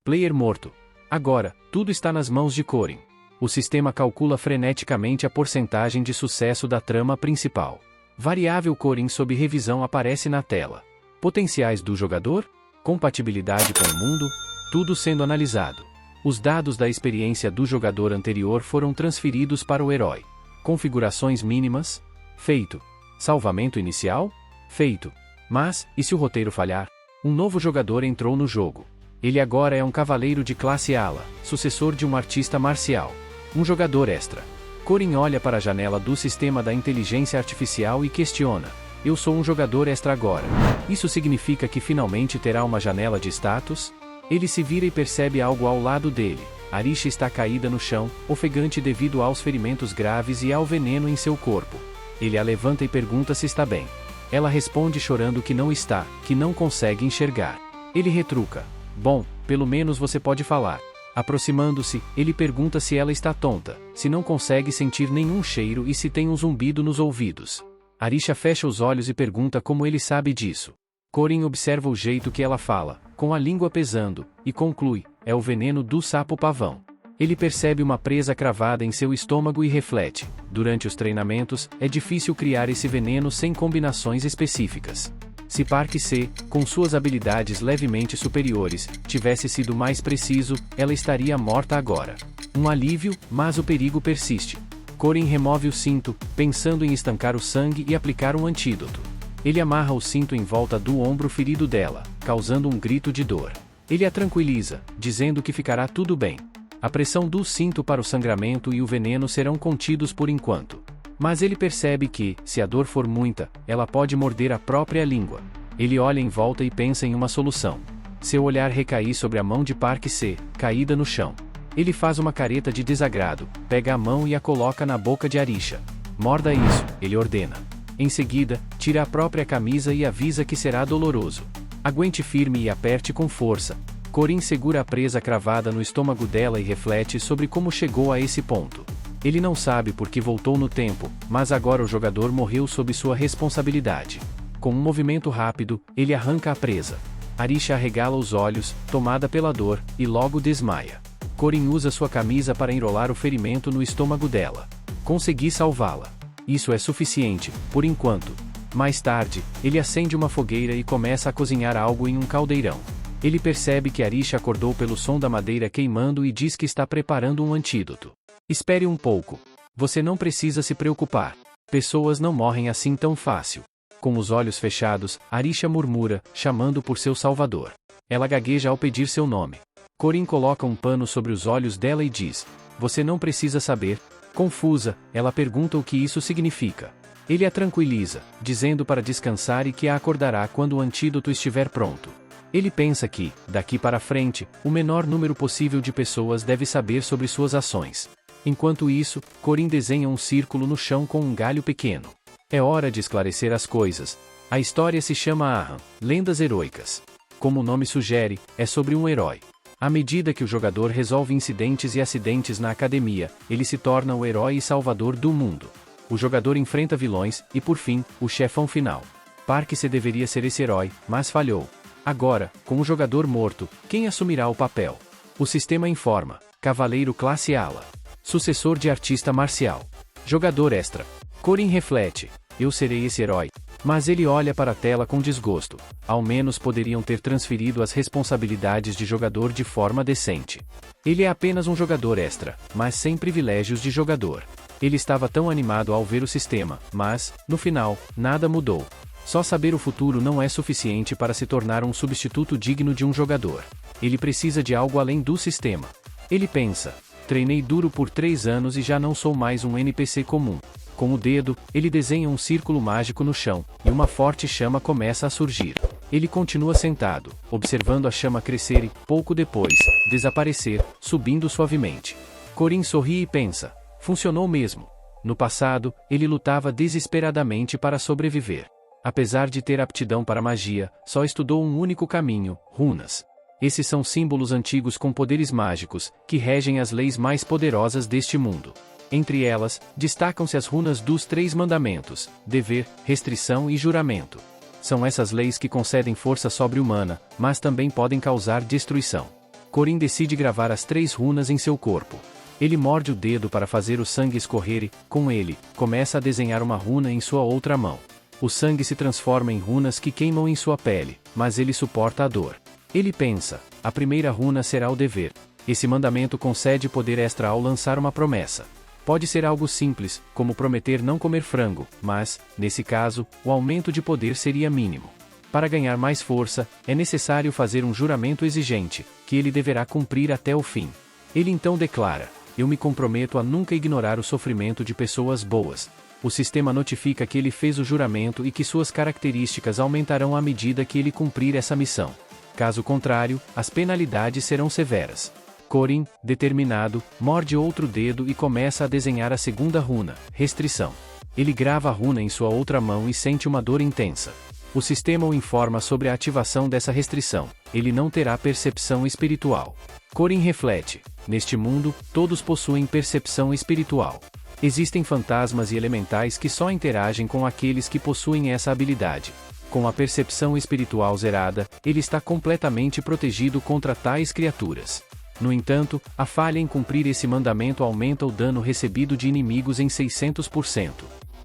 Player morto. Agora, tudo está nas mãos de Corin. O sistema calcula freneticamente a porcentagem de sucesso da trama principal. Variável Corin sob revisão aparece na tela. Potenciais do jogador? Compatibilidade com o mundo? Tudo sendo analisado. Os dados da experiência do jogador anterior foram transferidos para o herói. Configurações mínimas? Feito. Salvamento inicial? Feito. Mas, e se o roteiro falhar? Um novo jogador entrou no jogo. Ele agora é um cavaleiro de classe Ala, sucessor de um artista marcial. Um jogador extra. Corin olha para a janela do sistema da inteligência artificial e questiona: eu sou um jogador extra agora. Isso significa que finalmente terá uma janela de status? Ele se vira e percebe algo ao lado dele. Arisha está caída no chão, ofegante devido aos ferimentos graves e ao veneno em seu corpo. Ele a levanta e pergunta se está bem. Ela responde chorando que não está, que não consegue enxergar. Ele retruca: bom, pelo menos você pode falar. Aproximando-se, ele pergunta se ela está tonta, se não consegue sentir nenhum cheiro e se tem um zumbido nos ouvidos. Arisha fecha os olhos e pergunta como ele sabe disso. Corin observa o jeito que ela fala, com a língua pesando, e conclui: é o veneno do sapo-pavão. Ele percebe uma presa cravada em seu estômago e reflete: durante os treinamentos, é difícil criar esse veneno sem combinações específicas. Se Park C, com suas habilidades levemente superiores, tivesse sido mais preciso, ela estaria morta agora. Um alívio, mas o perigo persiste. Corin remove o cinto, pensando em estancar o sangue e aplicar um antídoto. Ele amarra o cinto em volta do ombro ferido dela, causando um grito de dor. Ele a tranquiliza, dizendo que ficará tudo bem. A pressão do cinto para o sangramento e o veneno serão contidos por enquanto. Mas ele percebe que, se a dor for muita, ela pode morder a própria língua. Ele olha em volta e pensa em uma solução. Seu olhar recai sobre a mão de Park C, caída no chão. Ele faz uma careta de desagrado, pega a mão e a coloca na boca de Arisha. Morda isso, ele ordena. Em seguida, tira a própria camisa e avisa que será doloroso. Aguente firme e aperte com força. Corin segura a presa cravada no estômago dela e reflete sobre como chegou a esse ponto. Ele não sabe por que voltou no tempo, mas agora o jogador morreu sob sua responsabilidade. Com um movimento rápido, ele arranca a presa. Arisha arregala os olhos, tomada pela dor, e logo desmaia. Corin usa sua camisa para enrolar o ferimento no estômago dela. Consegui salvá-la. Isso é suficiente, por enquanto. Mais tarde, ele acende uma fogueira e começa a cozinhar algo em um caldeirão. Ele percebe que Arisha acordou pelo som da madeira queimando e diz que está preparando um antídoto. Espere um pouco. Você não precisa se preocupar. Pessoas não morrem assim tão fácil. Com os olhos fechados, Arisha murmura, chamando por seu salvador. Ela gagueja ao pedir seu nome. Corin coloca um pano sobre os olhos dela e diz: você não precisa saber. Confusa, ela pergunta o que isso significa. Ele a tranquiliza, dizendo para descansar e que a acordará quando o antídoto estiver pronto. Ele pensa que, daqui para frente, o menor número possível de pessoas deve saber sobre suas ações. Enquanto isso, Corin desenha um círculo no chão com um galho pequeno. É hora de esclarecer as coisas. A história se chama Ahan, Lendas Heroicas. Como o nome sugere, é sobre um herói. À medida que o jogador resolve incidentes e acidentes na academia, ele se torna o herói e salvador do mundo. O jogador enfrenta vilões, e por fim, o chefão final. Park C deveria ser esse herói, mas falhou. Agora, com o jogador morto, quem assumirá o papel? O sistema informa: Cavaleiro classe Ala. Sucessor de artista marcial. Jogador extra. Corin reflete: eu serei esse herói. Mas ele olha para a tela com desgosto. Ao menos poderiam ter transferido as responsabilidades de jogador de forma decente. Ele é apenas um jogador extra, mas sem privilégios de jogador. Ele estava tão animado ao ver o sistema, mas, no final, nada mudou. Só saber o futuro não é suficiente para se tornar um substituto digno de um jogador. Ele precisa de algo além do sistema. Ele pensa: treinei duro por 3 anos e já não sou mais um NPC comum. Com o dedo, ele desenha um círculo mágico no chão, e uma forte chama começa a surgir. Ele continua sentado, observando a chama crescer e, pouco depois, desaparecer, subindo suavemente. Corin sorri e pensa: funcionou mesmo. No passado, ele lutava desesperadamente para sobreviver. Apesar de ter aptidão para magia, só estudou um único caminho: runas. Esses são símbolos antigos com poderes mágicos, que regem as leis mais poderosas deste mundo. Entre elas, destacam-se as runas dos 3 mandamentos: dever, restrição e juramento. São essas leis que concedem força sobre-humana, mas também podem causar destruição. Corin decide gravar as 3 runas em seu corpo. Ele morde o dedo para fazer o sangue escorrer e, com ele, começa a desenhar uma runa em sua outra mão. O sangue se transforma em runas que queimam em sua pele, mas ele suporta a dor. Ele pensa: a primeira runa será o dever. Esse mandamento concede poder extra ao lançar uma promessa. Pode ser algo simples, como prometer não comer frango, mas, nesse caso, o aumento de poder seria mínimo. Para ganhar mais força, é necessário fazer um juramento exigente, que ele deverá cumprir até o fim. Ele então declara: eu me comprometo a nunca ignorar o sofrimento de pessoas boas. O sistema notifica que ele fez o juramento e que suas características aumentarão à medida que ele cumprir essa missão. Caso contrário, as penalidades serão severas. Corin, determinado, morde outro dedo e começa a desenhar a segunda runa, restrição. Ele grava a runa em sua outra mão e sente uma dor intensa. O sistema o informa sobre a ativação dessa restrição. Ele não terá percepção espiritual. Corin reflete: neste mundo, todos possuem percepção espiritual. Existem fantasmas e elementais que só interagem com aqueles que possuem essa habilidade. Com a percepção espiritual zerada, ele está completamente protegido contra tais criaturas. No entanto, a falha em cumprir esse mandamento aumenta o dano recebido de inimigos em 600%.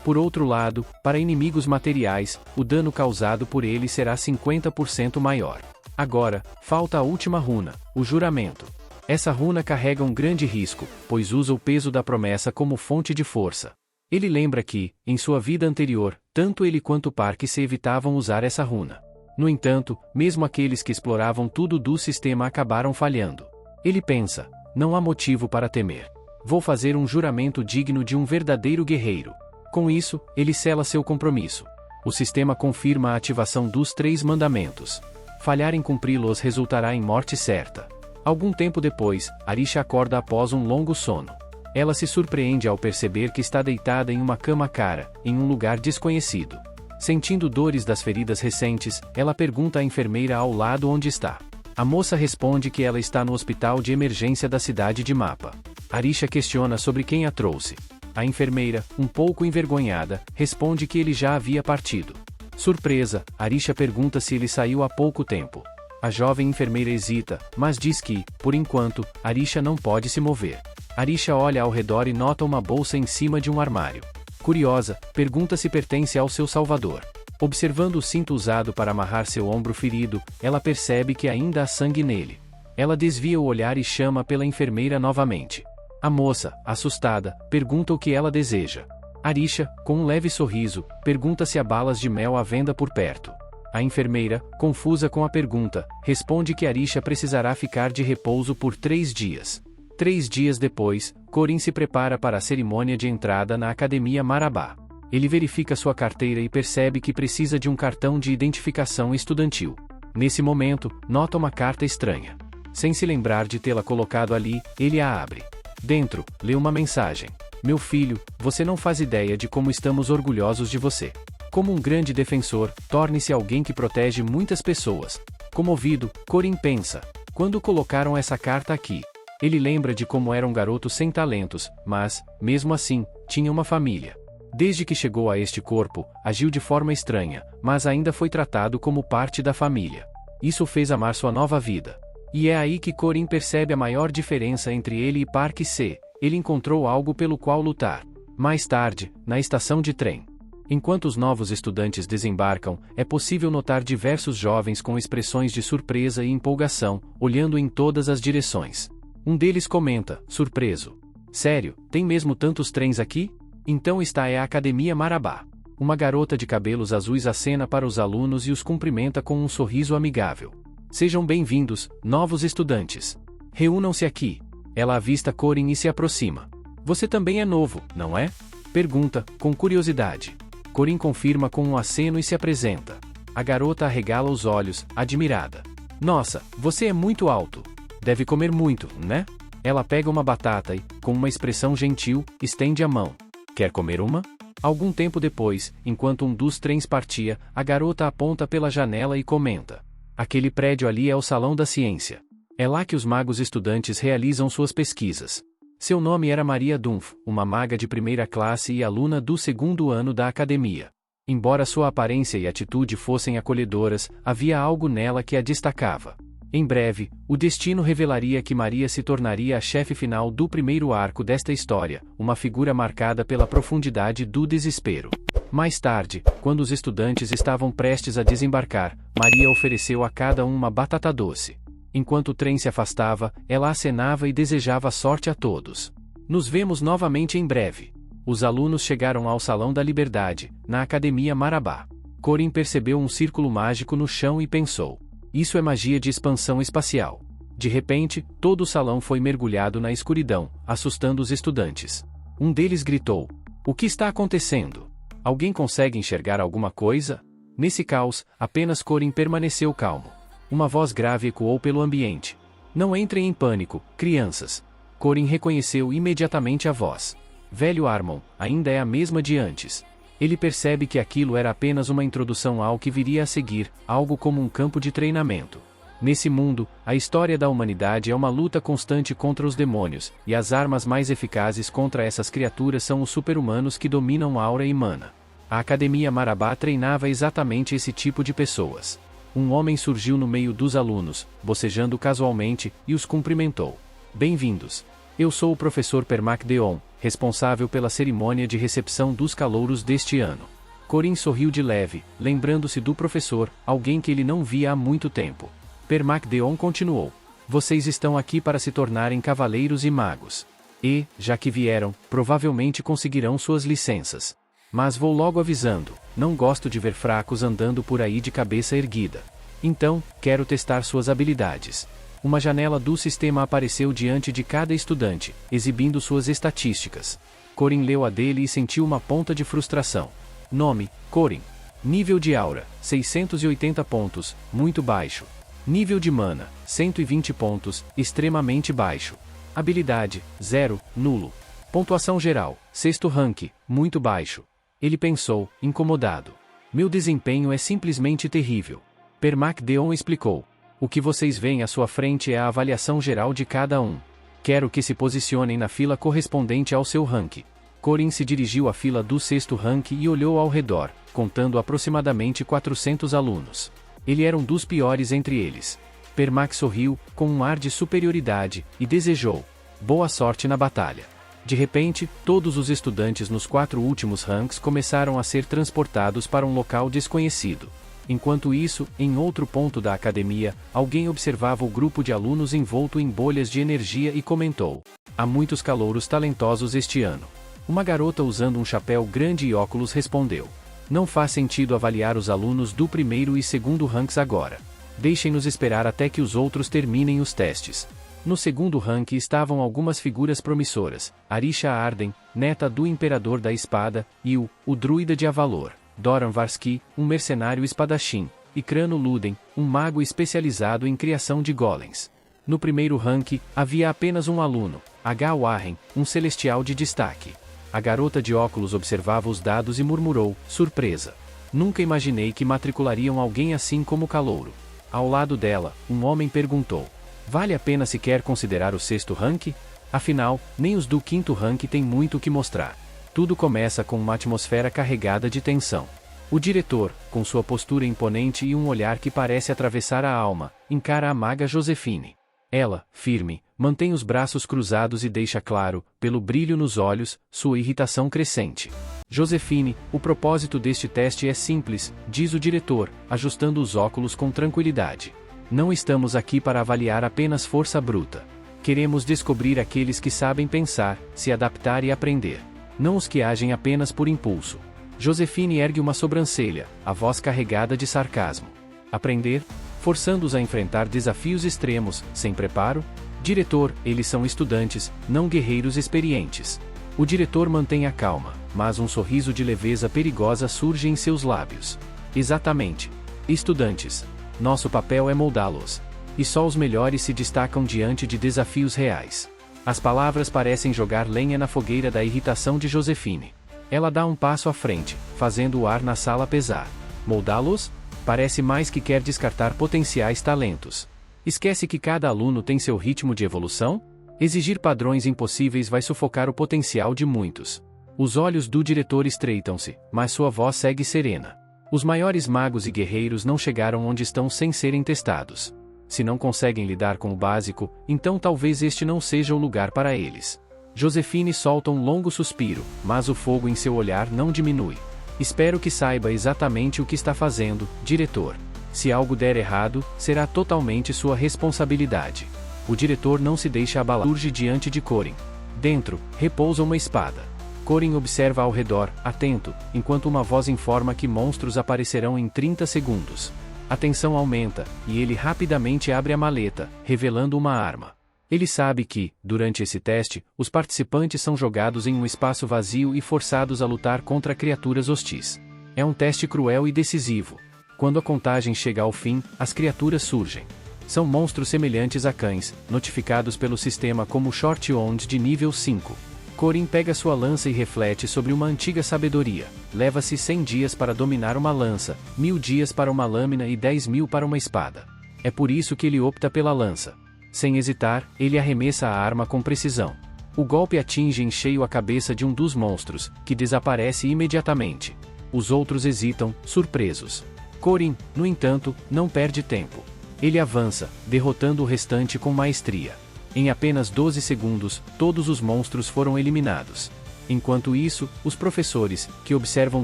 Por outro lado, para inimigos materiais, o dano causado por ele será 50% maior. Agora, falta a última runa, o juramento. Essa runa carrega um grande risco, pois usa o peso da promessa como fonte de força. Ele lembra que, em sua vida anterior, tanto ele quanto Park-se evitavam usar essa runa. No entanto, mesmo aqueles que exploravam tudo do sistema acabaram falhando. Ele pensa: não há motivo para temer. Vou fazer um juramento digno de um verdadeiro guerreiro. Com isso, ele sela seu compromisso. O sistema confirma a ativação dos 3 mandamentos. Falhar em cumpri-los resultará em morte certa. Algum tempo depois, Arisha acorda após um longo sono. Ela se surpreende ao perceber que está deitada em uma cama cara, em um lugar desconhecido. Sentindo dores das feridas recentes, ela pergunta à enfermeira ao lado onde está. A moça responde que ela está no hospital de emergência da cidade de Mapa. Arisha questiona sobre quem a trouxe. A enfermeira, um pouco envergonhada, responde que ele já havia partido. Surpresa, Arisha pergunta se ele saiu há pouco tempo. A jovem enfermeira hesita, mas diz que, por enquanto, Arisha não pode se mover. Arisha olha ao redor e nota uma bolsa em cima de um armário. Curiosa, pergunta se pertence ao seu salvador. Observando o cinto usado para amarrar seu ombro ferido, ela percebe que ainda há sangue nele. Ela desvia o olhar e chama pela enfermeira novamente. A moça, assustada, pergunta o que ela deseja. Arisha, com um leve sorriso, pergunta se há balas de mel à venda por perto. A enfermeira, confusa com a pergunta, responde que Arisha precisará ficar de repouso por 3 dias. 3 dias depois, Corin se prepara para a cerimônia de entrada na Academia Marabá. Ele verifica sua carteira e percebe que precisa de um cartão de identificação estudantil. Nesse momento, nota uma carta estranha. Sem se lembrar de tê-la colocado ali, ele a abre. Dentro, lê uma mensagem. Meu filho, você não faz ideia de como estamos orgulhosos de você. Como um grande defensor, torne-se alguém que protege muitas pessoas. Comovido, Corin pensa: quando colocaram essa carta aqui? Ele lembra de como era um garoto sem talentos, mas, mesmo assim, tinha uma família. Desde que chegou a este corpo, agiu de forma estranha, mas ainda foi tratado como parte da família. Isso o fez amar sua nova vida. E é aí que Corin percebe a maior diferença entre ele e Park-se. Ele encontrou algo pelo qual lutar. Mais tarde, na estação de trem. Enquanto os novos estudantes desembarcam, é possível notar diversos jovens com expressões de surpresa e empolgação, olhando em todas as direções. Um deles comenta, surpreso: sério, tem mesmo tantos trens aqui? Então esta é a Academia Marabá. Uma garota de cabelos azuis acena para os alunos e os cumprimenta com um sorriso amigável. Sejam bem-vindos, novos estudantes. Reúnam-se aqui. Ela avista Corin e se aproxima. Você também é novo, não é? Pergunta, com curiosidade. Corin confirma com um aceno e se apresenta. A garota arregala os olhos, admirada. Nossa, você é muito alto. Deve comer muito, né? Ela pega uma batata e, com uma expressão gentil, estende a mão. Quer comer uma? Algum tempo depois, enquanto um dos trens partia, a garota aponta pela janela e comenta. Aquele prédio ali é o Salão da Ciência. É lá que os magos estudantes realizam suas pesquisas. Seu nome era Maria Dunf, uma maga de primeira classe e aluna do 2º ano da academia. Embora sua aparência e atitude fossem acolhedoras, havia algo nela que a destacava. Em breve, o destino revelaria que Maria se tornaria a chefe final do primeiro arco desta história, uma figura marcada pela profundidade do desespero. Mais tarde, quando os estudantes estavam prestes a desembarcar, Maria ofereceu a cada um uma batata doce. Enquanto o trem se afastava, ela acenava e desejava sorte a todos. Nos vemos novamente em breve. Os alunos chegaram ao Salão da Liberdade, na Academia Marabá. Corin percebeu um círculo mágico no chão e pensou: isso é magia de expansão espacial. De repente, todo o salão foi mergulhado na escuridão, assustando os estudantes. Um deles gritou: o que está acontecendo? Alguém consegue enxergar alguma coisa? Nesse caos, apenas Corin permaneceu calmo. Uma voz grave ecoou pelo ambiente: não entrem em pânico, crianças. Corin reconheceu imediatamente a voz. Velho Armon, ainda é a mesma de antes. Ele percebe que aquilo era apenas uma introdução ao que viria a seguir, algo como um campo de treinamento. Nesse mundo, a história da humanidade é uma luta constante contra os demônios, e as armas mais eficazes contra essas criaturas são os super-humanos que dominam a aura e mana. A Academia Marabá treinava exatamente esse tipo de pessoas. Um homem surgiu no meio dos alunos, bocejando casualmente, e os cumprimentou. Bem-vindos. Eu sou o professor Permac Deon, responsável pela cerimônia de recepção dos calouros deste ano. Corin sorriu de leve, lembrando-se do professor, alguém que ele não via há muito tempo. Permac Deon continuou: vocês estão aqui para se tornarem cavaleiros e magos. E, já que vieram, provavelmente conseguirão suas licenças. Mas vou logo avisando, não gosto de ver fracos andando por aí de cabeça erguida. Então, quero testar suas habilidades. Uma janela do sistema apareceu diante de cada estudante, exibindo suas estatísticas. Corin leu a dele e sentiu uma ponta de frustração. Nome: Corin. Nível de aura: 680 pontos, muito baixo. Nível de mana: 120 pontos, extremamente baixo. Habilidade: 0, nulo. Pontuação geral: 6º rank, muito baixo. Ele pensou, incomodado. Meu desempenho é simplesmente terrível. Permac Deon explicou: o que vocês veem à sua frente é a avaliação geral de cada um. Quero que se posicionem na fila correspondente ao seu rank. Corin se dirigiu à fila do 6º rank e olhou ao redor, contando aproximadamente 400 alunos. Ele era um dos piores entre eles. Permac sorriu, com um ar de superioridade, e desejou: boa sorte na batalha. De repente, todos os estudantes nos 4 últimos ranks começaram a ser transportados para um local desconhecido. Enquanto isso, em outro ponto da academia, alguém observava o grupo de alunos envolto em bolhas de energia e comentou: há muitos calouros talentosos este ano. Uma garota usando um chapéu grande e óculos respondeu: não faz sentido avaliar os alunos do 1º e 2º ranks agora. Deixem-nos esperar até que os outros terminem os testes. No 2º rank estavam algumas figuras promissoras: Arisha Arden, neta do Imperador da Espada, e o druida de Avalor, Doran Varsky, um mercenário espadachim, e Crano Luden, um mago especializado em criação de golems. No 1º rank, havia apenas um aluno, H. Warren, um celestial de destaque. A garota de óculos observava os dados e murmurou, surpresa. Nunca imaginei que matriculariam alguém assim como calouro. Ao lado dela, um homem perguntou: vale a pena sequer considerar o 6º rank? Afinal, nem os do 5º rank têm muito o que mostrar. Tudo começa com uma atmosfera carregada de tensão. O diretor, com sua postura imponente e um olhar que parece atravessar a alma, encara a maga Josephine. Ela, firme, mantém os braços cruzados e deixa claro, pelo brilho nos olhos, sua irritação crescente. Josephine, o propósito deste teste é simples, diz o diretor, ajustando os óculos com tranquilidade. Não estamos aqui para avaliar apenas força bruta. Queremos descobrir aqueles que sabem pensar, se adaptar e aprender. Não os que agem apenas por impulso. Josephine ergue uma sobrancelha, a voz carregada de sarcasmo. Aprender? Forçando-os a enfrentar desafios extremos, sem preparo? Diretor, eles são estudantes, não guerreiros experientes. O diretor mantém a calma, mas um sorriso de leveza perigosa surge em seus lábios. Exatamente. Estudantes. Nosso papel é moldá-los. E só os melhores se destacam diante de desafios reais. As palavras parecem jogar lenha na fogueira da irritação de Josephine. Ela dá um passo à frente, fazendo o ar na sala pesar. Moldá-los? Parece mais que quer descartar potenciais talentos. Esquece que cada aluno tem seu ritmo de evolução? Exigir padrões impossíveis vai sufocar o potencial de muitos. Os olhos do diretor estreitam-se, mas sua voz segue serena. Os maiores magos e guerreiros não chegaram onde estão sem serem testados. Se não conseguem lidar com o básico, então talvez este não seja o lugar para eles. Josefine solta um longo suspiro, mas o fogo em seu olhar não diminui. Espero que saiba exatamente o que está fazendo, diretor. Se algo der errado, será totalmente sua responsabilidade. O diretor não se deixa abalar. Surge diante de Corin. Dentro, repousa uma espada. Corin observa ao redor, atento, enquanto uma voz informa que monstros aparecerão em 30 segundos. A tensão aumenta, e ele rapidamente abre a maleta, revelando uma arma. Ele sabe que, durante esse teste, os participantes são jogados em um espaço vazio e forçados a lutar contra criaturas hostis. É um teste cruel e decisivo. Quando a contagem chega ao fim, as criaturas surgem. São monstros semelhantes a cães, notificados pelo sistema como Short Wound de nível 5. Corin pega sua lança e reflete sobre uma antiga sabedoria. Leva-se 100 dias para dominar uma lança, 1000 dias para uma lâmina e 10.000 para uma espada. É por isso que ele opta pela lança. Sem hesitar, ele arremessa a arma com precisão. O golpe atinge em cheio a cabeça de um dos monstros, que desaparece imediatamente. Os outros hesitam, surpresos. Corin, no entanto, não perde tempo. Ele avança, derrotando o restante com maestria. Em apenas 12 segundos, todos os monstros foram eliminados. Enquanto isso, os professores, que observam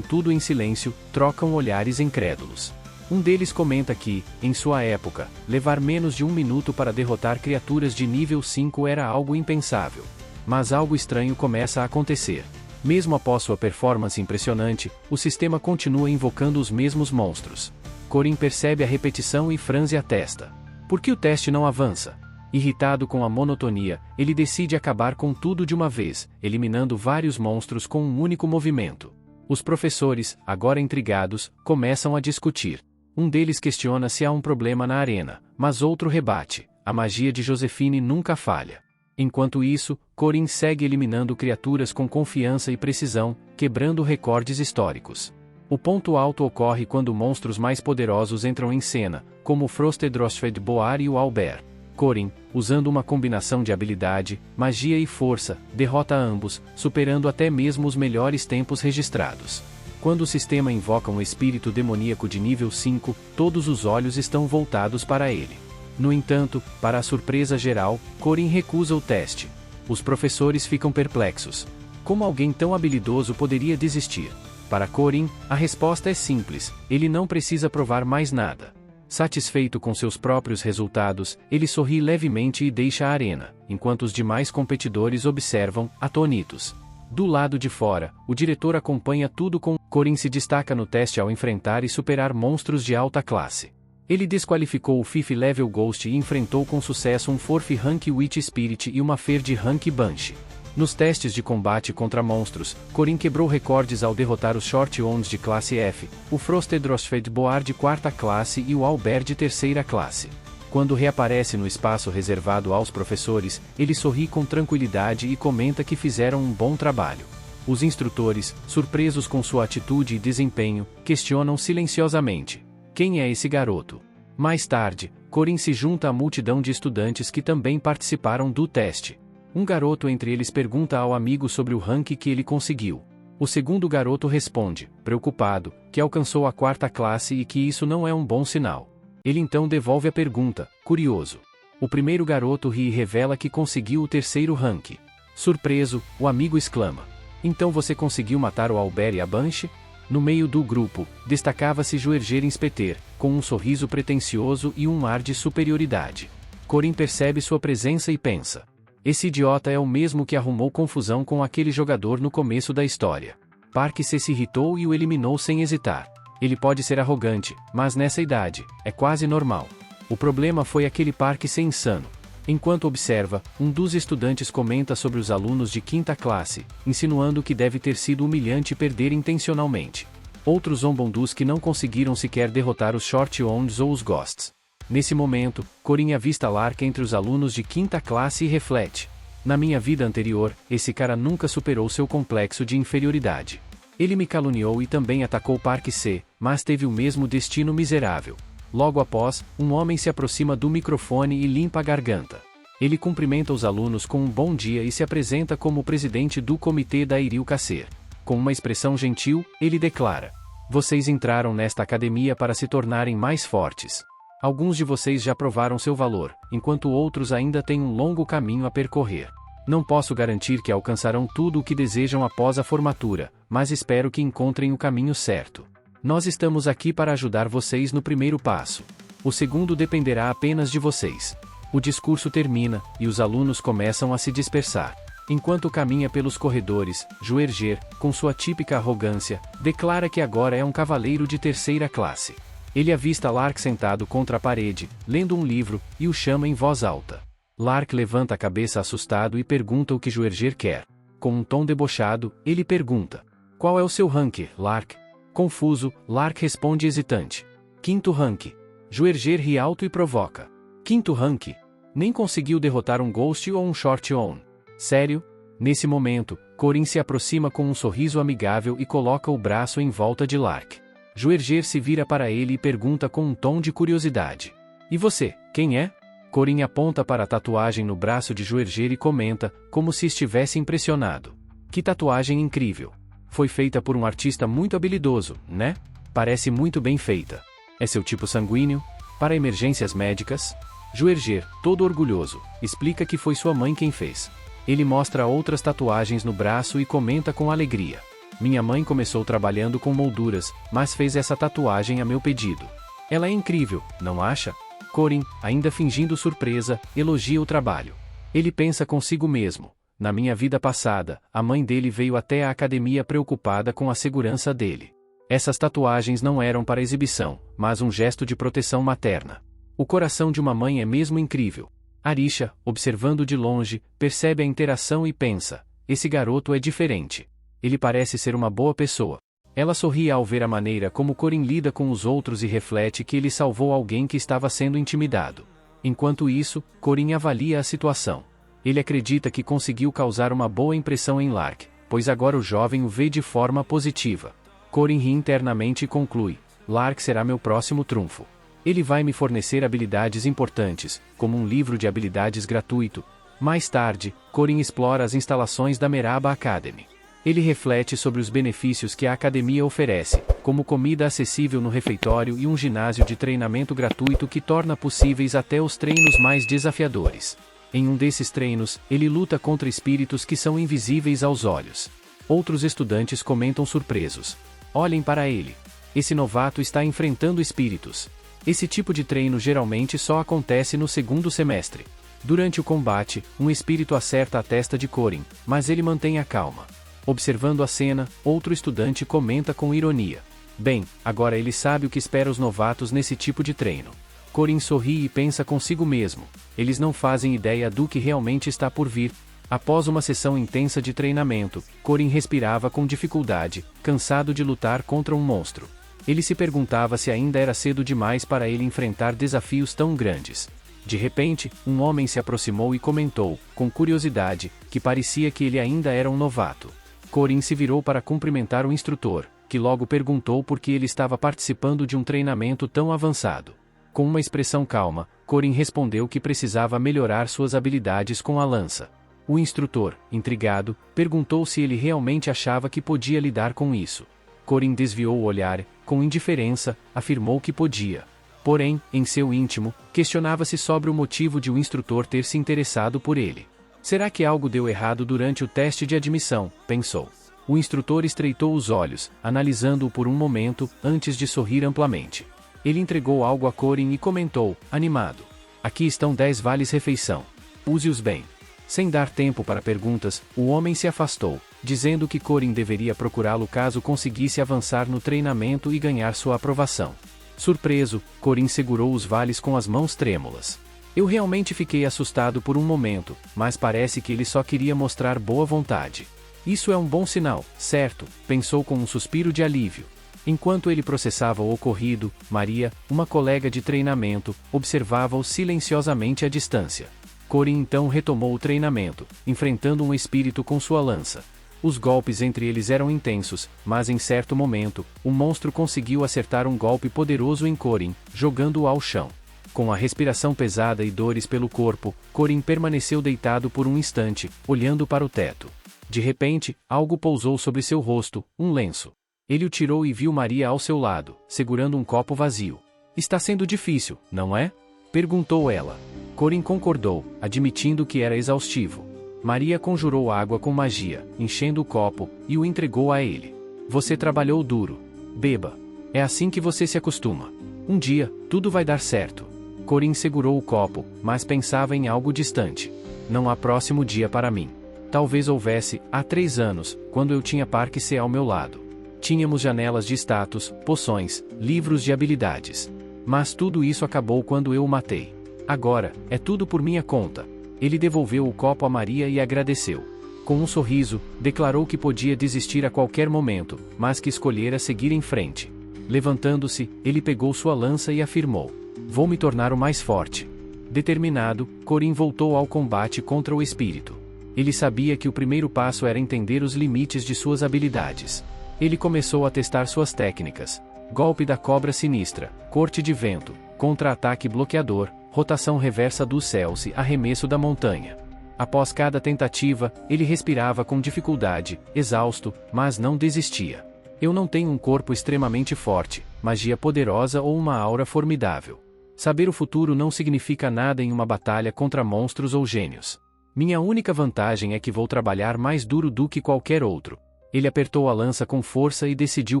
tudo em silêncio, trocam olhares incrédulos. Um deles comenta que, em sua época, levar menos de 1 minuto para derrotar criaturas de nível 5 era algo impensável. Mas algo estranho começa a acontecer. Mesmo após sua performance impressionante, o sistema continua invocando os mesmos monstros. Corin percebe a repetição e franze a testa. Por que o teste não avança? Irritado com a monotonia, ele decide acabar com tudo de uma vez, eliminando vários monstros com um único movimento. Os professores, agora intrigados, começam a discutir. Um deles questiona se há um problema na arena, mas outro rebate: a magia de Josefine nunca falha. Enquanto isso, Corin segue eliminando criaturas com confiança e precisão, quebrando recordes históricos. O ponto alto ocorre quando monstros mais poderosos entram em cena, como o Frostedrosfed Boar e o Albert. Corin, usando uma combinação de habilidade, magia e força, derrota ambos, superando até mesmo os melhores tempos registrados. Quando o sistema invoca um espírito demoníaco de nível 5, todos os olhos estão voltados para ele. No entanto, para a surpresa geral, Corin recusa o teste. Os professores ficam perplexos. Como alguém tão habilidoso poderia desistir? Para Corin, a resposta é simples: ele não precisa provar mais nada. Satisfeito com seus próprios resultados, ele sorri levemente e deixa a arena, enquanto os demais competidores observam, atônitos. Do lado de fora, o diretor acompanha tudo com... Corin se destaca no teste ao enfrentar e superar monstros de alta classe. Ele desqualificou o 5th Level Ghost e enfrentou com sucesso um 4th Rank Witch Spirit e uma 3rd Rank Banshee. Nos testes de combate contra monstros, Corin quebrou recordes ao derrotar os Short Wounds de classe F, o Frostedrosfed Boar de 4ª classe e o Albert de 3ª classe. Quando reaparece no espaço reservado aos professores, ele sorri com tranquilidade e comenta que fizeram um bom trabalho. Os instrutores, surpresos com sua atitude e desempenho, questionam silenciosamente: quem é esse garoto? Mais tarde, Corin se junta à multidão de estudantes que também participaram do teste. Um garoto entre eles pergunta ao amigo sobre o rank que ele conseguiu. O segundo garoto responde, preocupado, que alcançou a 4ª classe e que isso não é um bom sinal. Ele então devolve a pergunta, curioso. O primeiro garoto ri e revela que conseguiu o 3º rank. Surpreso, o amigo exclama: então você conseguiu matar o Albert e a Banshee? No meio do grupo, destacava-se Joerger Inspeter, com um sorriso pretensioso e um ar de superioridade. Corin percebe sua presença e pensa: esse idiota é o mesmo que arrumou confusão com aquele jogador no começo da história. Park se irritou e o eliminou sem hesitar. Ele pode ser arrogante, mas nessa idade, é quase normal. O problema foi aquele Park ser insano. Enquanto observa, um dos estudantes comenta sobre os alunos de 5ª classe, insinuando que deve ter sido humilhante perder intencionalmente. Outros zombam dos que não conseguiram sequer derrotar os Short Wounds ou os Ghosts. Nesse momento, Corin avista Lark entre os alunos de 5ª classe e reflete: na minha vida anterior, esse cara nunca superou seu complexo de inferioridade. Ele me caluniou e também atacou Park C, mas teve o mesmo destino miserável. Logo após, um homem se aproxima do microfone e limpa a garganta. Ele cumprimenta os alunos com um bom dia e se apresenta como o presidente do comitê da Iril Kasser. Com uma expressão gentil, ele declara: vocês entraram nesta academia para se tornarem mais fortes. Alguns de vocês já provaram seu valor, enquanto outros ainda têm um longo caminho a percorrer. Não posso garantir que alcançarão tudo o que desejam após a formatura, mas espero que encontrem o caminho certo. Nós estamos aqui para ajudar vocês no primeiro passo. O segundo dependerá apenas de vocês. O discurso termina, e os alunos começam a se dispersar. Enquanto caminha pelos corredores, Juerger, com sua típica arrogância, declara que agora é um cavaleiro de terceira classe. Ele avista Lark sentado contra a parede, lendo um livro, e o chama em voz alta. Lark levanta a cabeça assustado e pergunta o que Juerger quer. Com um tom debochado, ele pergunta: "Qual é o seu rank, Lark?" Confuso, Lark responde hesitante: "Quinto rank." Juerger ri alto e provoca: "Quinto rank? Nem conseguiu derrotar um Ghost ou um Short On. Sério?" Nesse momento, Corin se aproxima com um sorriso amigável e coloca o braço em volta de Lark. Juerger se vira para ele e pergunta com um tom de curiosidade: "E você, quem é?" Corin aponta para a tatuagem no braço de Juerger e comenta, como se estivesse impressionado: "Que tatuagem incrível! Foi feita por um artista muito habilidoso, né? Parece muito bem feita. É seu tipo sanguíneo? Para emergências médicas?" Juerger, todo orgulhoso, explica que foi sua mãe quem fez. Ele mostra outras tatuagens no braço e comenta com alegria: "Minha mãe começou trabalhando com molduras, mas fez essa tatuagem a meu pedido. Ela é incrível, não acha?" Corin, ainda fingindo surpresa, elogia o trabalho. Ele pensa consigo mesmo: "Na minha vida passada, a mãe dele veio até a academia preocupada com a segurança dele. Essas tatuagens não eram para exibição, mas um gesto de proteção materna. O coração de uma mãe é mesmo incrível." Arisha, observando de longe, percebe a interação e pensa: "Esse garoto é diferente. Ele parece ser uma boa pessoa." Ela sorri ao ver a maneira como Corin lida com os outros e reflete que ele salvou alguém que estava sendo intimidado. Enquanto isso, Corin avalia a situação. Ele acredita que conseguiu causar uma boa impressão em Lark, pois agora o jovem o vê de forma positiva. Corin ri internamente e conclui: "Lark será meu próximo trunfo. Ele vai me fornecer habilidades importantes, como um livro de habilidades gratuito." Mais tarde, Corin explora as instalações da Merhaba Academy. Ele reflete sobre os benefícios que a academia oferece, como comida acessível no refeitório e um ginásio de treinamento gratuito que torna possíveis até os treinos mais desafiadores. Em um desses treinos, ele luta contra espíritos que são invisíveis aos olhos. Outros estudantes comentam surpresos: "Olhem para ele. Esse novato está enfrentando espíritos." Esse tipo de treino geralmente só acontece no segundo semestre. Durante o combate, um espírito acerta a testa de Corin, mas ele mantém a calma. Observando a cena, outro estudante comenta com ironia: "Bem, agora ele sabe o que espera os novatos nesse tipo de treino." Corin sorri e pensa consigo mesmo: eles não fazem ideia do que realmente está por vir. Após uma sessão intensa de treinamento, Corin respirava com dificuldade, cansado de lutar contra um monstro. Ele se perguntava se ainda era cedo demais para ele enfrentar desafios tão grandes. De repente, um homem se aproximou e comentou, com curiosidade, que parecia que ele ainda era um novato. Corin se virou para cumprimentar o instrutor, que logo perguntou por que ele estava participando de um treinamento tão avançado. Com uma expressão calma, Corin respondeu que precisava melhorar suas habilidades com a lança. O instrutor, intrigado, perguntou se ele realmente achava que podia lidar com isso. Corin desviou o olhar, com indiferença, afirmou que podia. Porém, em seu íntimo, questionava-se sobre o motivo de o instrutor ter se interessado por ele. Será que algo deu errado durante o teste de admissão? Pensou. O instrutor estreitou os olhos, analisando-o por um momento, antes de sorrir amplamente. Ele entregou algo a Corin e comentou, animado: "Aqui estão 10 vales-refeição. Use-os bem." Sem dar tempo para perguntas, o homem se afastou, dizendo que Corin deveria procurá-lo caso conseguisse avançar no treinamento e ganhar sua aprovação. Surpreso, Corin segurou os vales com as mãos trêmulas. "Eu realmente fiquei assustado por um momento, mas parece que ele só queria mostrar boa vontade. Isso é um bom sinal, certo?" pensou com um suspiro de alívio. Enquanto ele processava o ocorrido, Maria, uma colega de treinamento, observava-o silenciosamente à distância. Corin então retomou o treinamento, enfrentando um espírito com sua lança. Os golpes entre eles eram intensos, mas em certo momento, o monstro conseguiu acertar um golpe poderoso em Corin, jogando-o ao chão. Com a respiração pesada e dores pelo corpo, Corin permaneceu deitado por um instante, olhando para o teto. De repente, algo pousou sobre seu rosto, um lenço. Ele o tirou e viu Maria ao seu lado, segurando um copo vazio. Está sendo difícil, não é? Perguntou ela. Corin concordou, admitindo que era exaustivo. Maria conjurou água com magia, enchendo o copo, e o entregou a ele. Você trabalhou duro. Beba. É assim que você se acostuma. Um dia, tudo vai dar certo. Corin segurou o copo, mas pensava em algo distante. Não há próximo dia para mim. Talvez houvesse, há 3 anos, quando eu tinha Parque C ao meu lado. Tínhamos janelas de status, poções, livros de habilidades. Mas tudo isso acabou quando eu o matei. Agora, é tudo por minha conta. Ele devolveu o copo a Maria e agradeceu. Com um sorriso, declarou que podia desistir a qualquer momento, mas que escolhera seguir em frente. Levantando-se, ele pegou sua lança e afirmou: vou me tornar o mais forte. Determinado, Corin voltou ao combate contra o espírito. Ele sabia que o primeiro passo era entender os limites de suas habilidades. Ele começou a testar suas técnicas. Golpe da cobra sinistra, corte de vento, contra-ataque bloqueador, rotação reversa dos céus e arremesso da montanha. Após cada tentativa, ele respirava com dificuldade, exausto, mas não desistia. Eu não tenho um corpo extremamente forte, magia poderosa ou uma aura formidável. Saber o futuro não significa nada em uma batalha contra monstros ou gênios. Minha única vantagem é que vou trabalhar mais duro do que qualquer outro. Ele apertou a lança com força e decidiu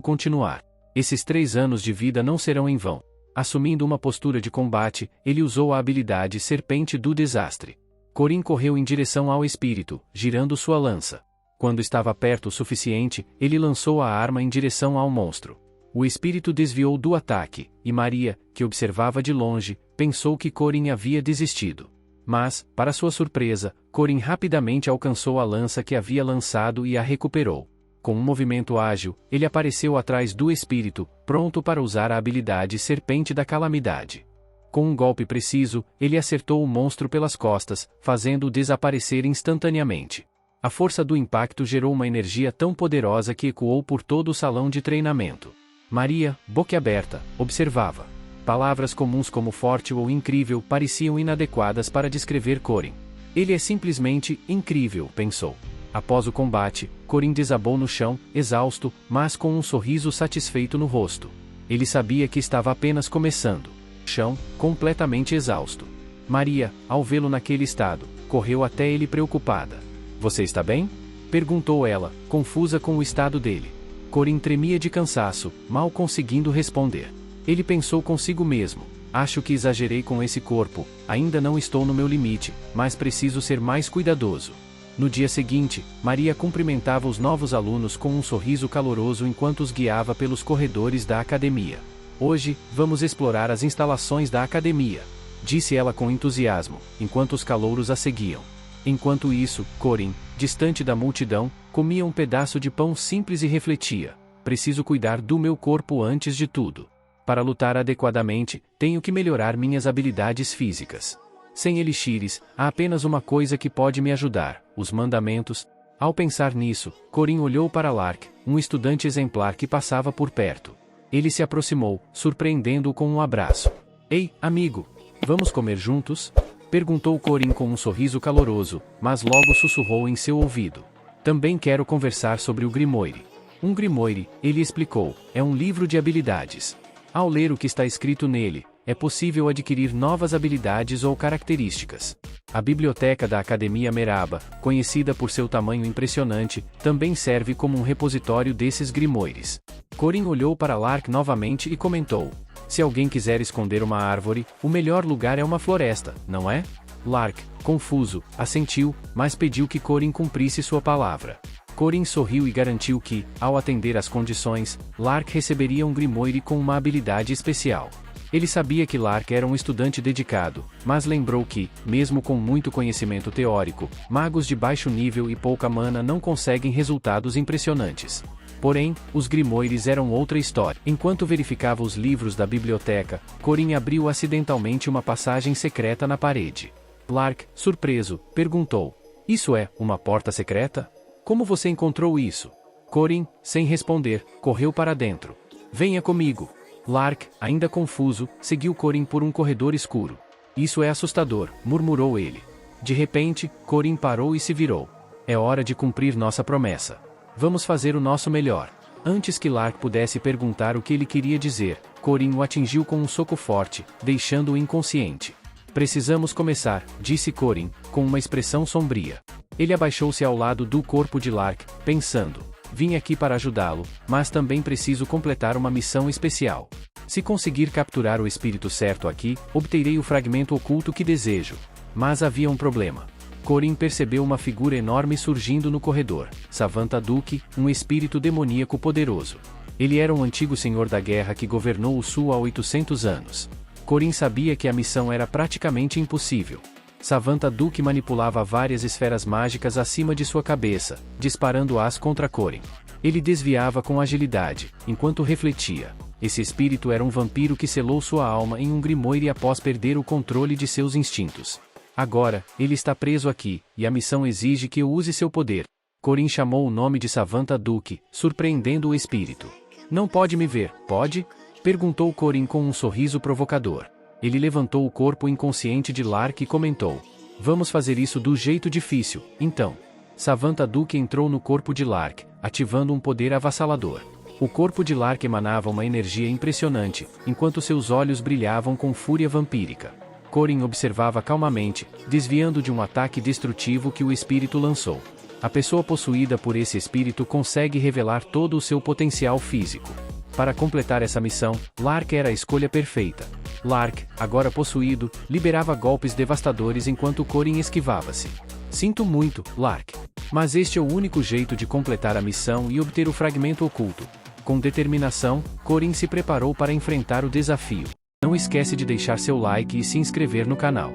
continuar. Esses 3 anos de vida não serão em vão. Assumindo uma postura de combate, ele usou a habilidade Serpente do Desastre. Corin correu em direção ao espírito, girando sua lança. Quando estava perto o suficiente, ele lançou a arma em direção ao monstro. O espírito desviou do ataque, e Maria, que observava de longe, pensou que Corin havia desistido. Mas, para sua surpresa, Corin rapidamente alcançou a lança que havia lançado e a recuperou. Com um movimento ágil, ele apareceu atrás do espírito, pronto para usar a habilidade Serpente da Calamidade. Com um golpe preciso, ele acertou o monstro pelas costas, fazendo-o desaparecer instantaneamente. A força do impacto gerou uma energia tão poderosa que ecoou por todo o salão de treinamento. Maria, boquiaberta, observava. Palavras comuns como forte ou incrível pareciam inadequadas para descrever Corin. Ele é simplesmente incrível, pensou. Após o combate, Corin desabou no chão, exausto, mas com um sorriso satisfeito no rosto. Ele sabia que estava apenas começando. Chão, completamente exausto. Maria, ao vê-lo naquele estado, correu até ele preocupada. Você está bem? Perguntou ela, confusa com o estado dele. Corin tremia de cansaço, mal conseguindo responder. Ele pensou consigo mesmo: acho que exagerei com esse corpo, ainda não estou no meu limite, mas preciso ser mais cuidadoso. No dia seguinte, Maria cumprimentava os novos alunos com um sorriso caloroso enquanto os guiava pelos corredores da academia. Hoje, vamos explorar as instalações da academia, disse ela com entusiasmo, enquanto os calouros a seguiam. Enquanto isso, Corin, distante da multidão, comia um pedaço de pão simples e refletia: preciso cuidar do meu corpo antes de tudo. Para lutar adequadamente, tenho que melhorar minhas habilidades físicas. Sem elixires, há apenas uma coisa que pode me ajudar: os mandamentos. Ao pensar nisso, Corin olhou para Lark, um estudante exemplar que passava por perto. Ele se aproximou, surpreendendo-o com um abraço. Ei, amigo! Vamos comer juntos? Perguntou Corin com um sorriso caloroso, mas logo sussurrou em seu ouvido. Também quero conversar sobre o Grimoire. Um Grimoire, ele explicou, é um livro de habilidades. Ao ler o que está escrito nele, é possível adquirir novas habilidades ou características. A biblioteca da Academia Meraba, conhecida por seu tamanho impressionante, também serve como um repositório desses grimoires. Corin olhou para Lark novamente e comentou: se alguém quiser esconder uma árvore, o melhor lugar é uma floresta, não é? Lark, confuso, assentiu, mas pediu que Corin cumprisse sua palavra. Corin sorriu e garantiu que, ao atender às condições, Lark receberia um grimoire com uma habilidade especial. Ele sabia que Lark era um estudante dedicado, mas lembrou que, mesmo com muito conhecimento teórico, magos de baixo nível e pouca mana não conseguem resultados impressionantes. Porém, os grimoires eram outra história. Enquanto verificava os livros da biblioteca, Corin abriu acidentalmente uma passagem secreta na parede. Lark, surpreso, perguntou: isso é uma porta secreta? Como você encontrou isso? Corin, sem responder, correu para dentro. Venha comigo. Lark, ainda confuso, seguiu Corin por um corredor escuro. Isso é assustador, murmurou ele. De repente, Corin parou e se virou. É hora de cumprir nossa promessa. Vamos fazer o nosso melhor. Antes que Lark pudesse perguntar o que ele queria dizer, Corin o atingiu com um soco forte, deixando-o inconsciente. Precisamos começar, disse Corin, com uma expressão sombria. Ele abaixou-se ao lado do corpo de Lark, pensando: vim aqui para ajudá-lo, mas também preciso completar uma missão especial. Se conseguir capturar o espírito certo aqui, obterei o fragmento oculto que desejo. Mas havia um problema. Corin percebeu uma figura enorme surgindo no corredor. Savantha Duque, um espírito demoníaco poderoso. Ele era um antigo senhor da guerra que governou o sul há 800 anos. Corin sabia que a missão era praticamente impossível. Savantha Duque manipulava várias esferas mágicas acima de sua cabeça, disparando-as contra Corin. Ele desviava com agilidade, enquanto refletia. Esse espírito era um vampiro que selou sua alma em um grimoire após perder o controle de seus instintos. Agora, ele está preso aqui, e a missão exige que eu use seu poder. Corin chamou o nome de Savantha Duque, surpreendendo o espírito. Não pode me ver, pode? Perguntou Corin com um sorriso provocador. Ele levantou o corpo inconsciente de Lark e comentou: vamos fazer isso do jeito difícil, então. Savantha Duque entrou no corpo de Lark, ativando um poder avassalador. O corpo de Lark emanava uma energia impressionante, enquanto seus olhos brilhavam com fúria vampírica. Corin observava calmamente, desviando de um ataque destrutivo que o espírito lançou. A pessoa possuída por esse espírito consegue revelar todo o seu potencial físico. Para completar essa missão, Lark era a escolha perfeita. Lark, agora possuído, liberava golpes devastadores enquanto Corin esquivava-se. Sinto muito, Lark. Mas este é o único jeito de completar a missão e obter o fragmento oculto. Com determinação, Corin se preparou para enfrentar o desafio. Não esquece de deixar seu like e se inscrever no canal.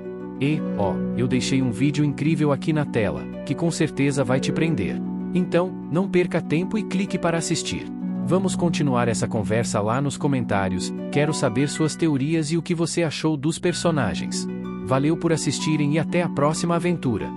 Eu deixei um vídeo incrível aqui na tela, que com certeza vai te prender. Então, não perca tempo e clique para assistir. Vamos continuar essa conversa lá nos comentários, quero saber suas teorias e o que você achou dos personagens. Valeu por assistirem e até a próxima aventura.